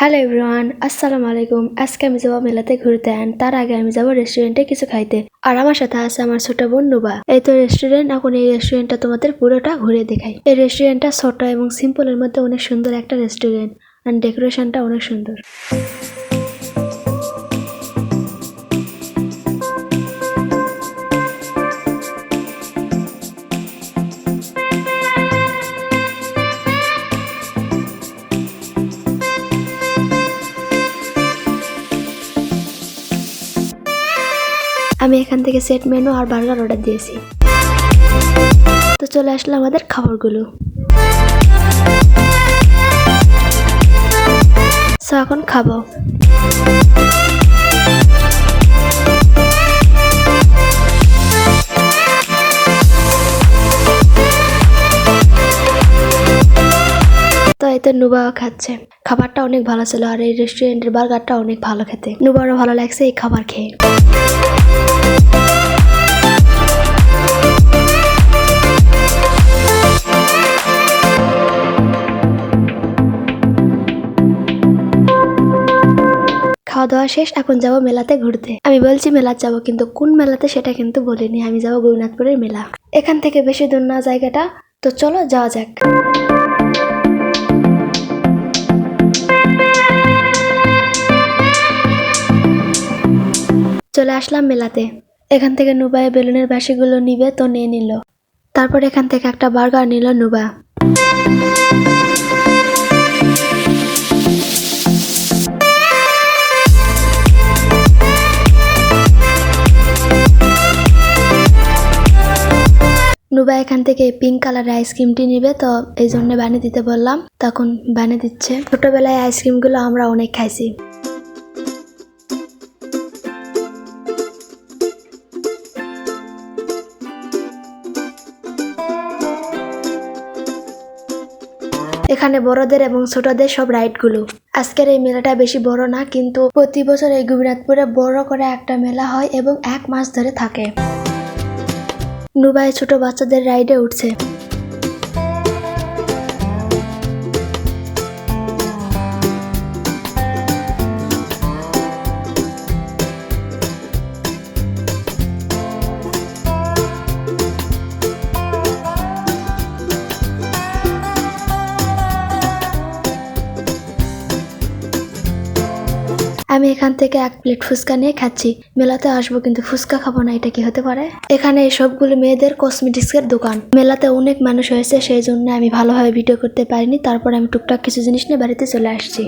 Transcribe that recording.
Hello everyone, আসসালামু আলাইকুম। আজকে আমি যাবো মেলাতে ঘুরতে। তার আগে আমি যাবো রেস্টুরেন্টে কিছু খাইতে। আর আমার সাথে আছে আমার ছোট বোন নুবা। এই তো রেস্টুরেন্ট। এখন এই রেস্টুরেন্টটা তোমাদের পুরোটা ঘুরে দেখাই। এই রেস্টুরেন্টটা ছোট এবং সিম্পলের মধ্যে অনেক সুন্দর একটা রেস্টুরেন্ট। আর ডেকোরেশনটা অনেক সুন্দর। আমি এখান থেকে সেট মেনু আর বার্গার অর্ডার দিয়েছি। তো চলে আসলো আমাদের খাবারগুলো। এখন খাবো। তো এই তো নুবাও খাচ্ছে। খাবারটা অনেক ভালো ছিল আর এই রেস্টুরেন্টের বার্গারটা অনেক ভালো খেতে। নুবারও ভালো লাগছে এই খাবার খেয়ে। খাওয়া দাওয়া শেষ, এখন যাবো মেলাতে ঘুরতে। আমি বলছি মেলা যাবো, কিন্তু কোন মেলাতে সেটা কিন্তু বলিনি। আমি যাবো গৌরনাথপুরের মেলা। এখান থেকে বেশি দূর না জায়গাটা, তো চলো যাওয়া যাক। চলে আসলাম মেলাতে। এখান থেকে নুবাই বেলুনের বাসিগুলো নিবে, তো নিয়ে নিল। তারপর এখান থেকে একটা বার্গার নিল নুবা। নুবা এখান থেকে পিঙ্ক কালারের আইসক্রিমটি নিবে, তো এই জন্য বানিয়ে দিতে বললাম, তখন বানিয়ে দিচ্ছে। ছোটবেলায় আইসক্রিমগুলো আমরা অনেক খাইছি। এখানে বড়দের এবং ছোটদের সব রাইড গুলো। আজকের এই মেলাটা বেশি বড় না, কিন্তু প্রতি বছর এই গোবিনাথপুরে বড় করে একটা মেলা হয় এবং 1 মাস ধরে থাকে। নুবাই ছোট বাচ্চাদের রাইডে উঠছে। আমি এখান থেকে 1 প্লেট ফুচকা নিয়ে খাচ্ছি। মেলাতে আসবো কিন্তু ফুচকা খাবো না, এটা কি হতে পারে? এখানে সবগুলো মেয়েদের কসমেটিক্সের দোকান। মেলাতে অনেক মানুষ হয়েছে, সেই জন্য আমি ভালোভাবে ভিডিও করতে পারিনি। তারপর আমি টুকটাক কিছু জিনিস নিয়ে বাড়িতে চলে আসছি।